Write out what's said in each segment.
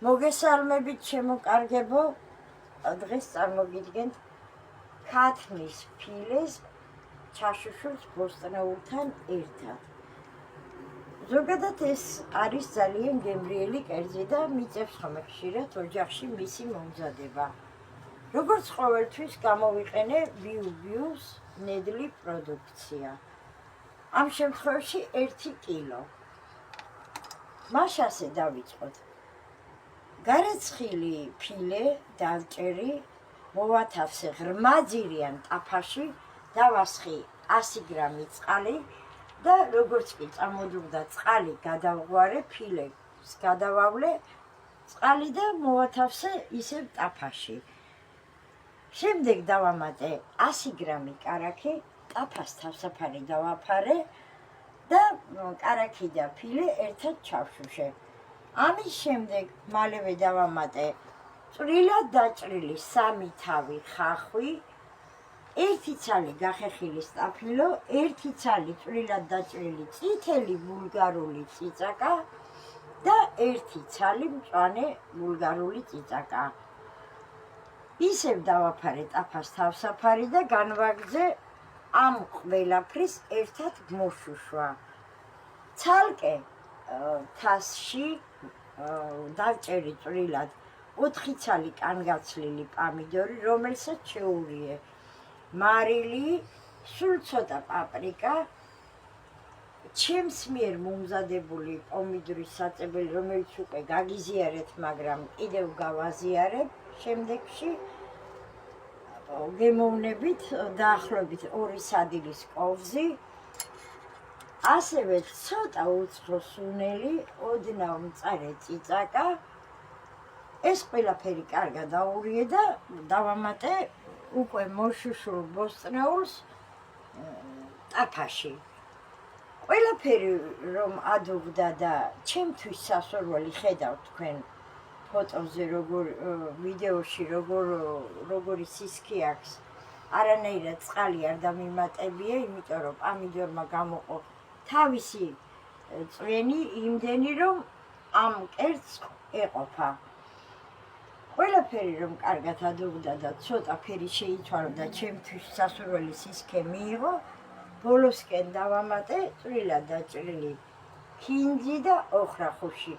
მოგესალმებით შემოკარგებო, დღეს წარმოგიდგენთ ქათმის ფილეს ჩაშუშულს ბოსტნეულთან ერთად. ზოგადად ეს არის ძალიან გემრიელი კერძი და მიწევს ხოლმე ხშირად ოჯახში მისი მომზადება. როგორც ყოველთვის გამოვიყენე ბიუბიუს ნედლი პროდუქცია. ამ შემთხვევაში 1 კილო. მას ასე დავიწყოთ. გარეცხილი ფილე დავჭერი, მოვათავსე ღრმაძირიან ტაფაში, დავასხი 100 გრამი წყალი და როგორც კი წამოდუღდა წყალი, გადავღვარე ფილეს, გადავავლე წყალი და მოვათავსე ისევ ტაფაში. შემდეგ დავამატე 100 გრამი კარაქი, ტაფას თავსაფარი დავაფარე და კარაქი და ფილე ერთად ჩავშუშე. ამის შემდეგ მალევე დავამატე წვრილად დაჭრილი 3 თავი ხახვი, 1 ცალი გახეხილი სტაფილო, 1 ცალი წვრილად დაჭრილი წითელი ბულგარული წიწაკა და 1 ცალი მწვანე ბულგარული წიწაკა. ისევ დავაფარე ტაფას თავსაფარი და განვაგრძე ამ ყველაფრის ერთად მოშუშვა. ცალკე თასში დავჭერი წვრილად 4 ცალი კანგაცლილი პამიდორი, რომელსაც შეურიე მარილი, სულ ცოტა პაპრიკა, ჩემს მიერ მომზადებული პომიდორის საწებელი, რომელიც უკვე გაგიზიარეთ, მაგრამ კიდევ გავაზიარებ შემდეგში. გემოვნებით დაახლოებით 2 სადილის კოვზი, ასევე ცოტა უცხო სუნელი, ოდნავ მწარე წიწაკა. ეს ყველაფერი კარგად დაურიე და დავამატე უკვე მოშუშულ ბოსტნეულს ტაფაში. ყველაფერი რომ ადუღდა და ჩემთვის სასურველი ხედავთ თქვენ ფოტოზე, ვიდეოში როგორი სისქი აქვს, არანაირად წყალი არ დამიმატებია, იმიტომ რომ პამიდორმა გამოყო თავისი წვენი იმდენი, რომ ამ კერძს ეყოფა. ყველაფერი რომ კარგად ადუღდა და ცოტა ფერი შეიცვალა და ჩემთვის სასურველი სისქე მიიღო, ბოლოსკენ დავამატე წვრილად დაჭრილი ქინძი და ოხრახუში.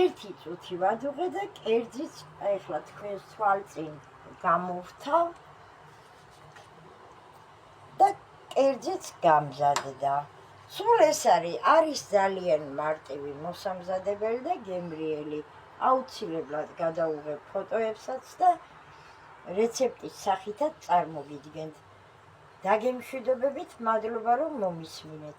1 წუთი ვადუღე და კერძიც ახლა თქვენს თვალწინ გამოვთავ და კერძიც გამზადდა. სულ ეს არის ძალიან მარტივი, მოსამზადებელი და გემრიელი. აუცილებლად გადავუღებ ფოტოებსაც და რეცეპტის სახითაც წარმოგიდგენთ. დაგემშვიდობებით, მადლობა რომ მომისმინეთ.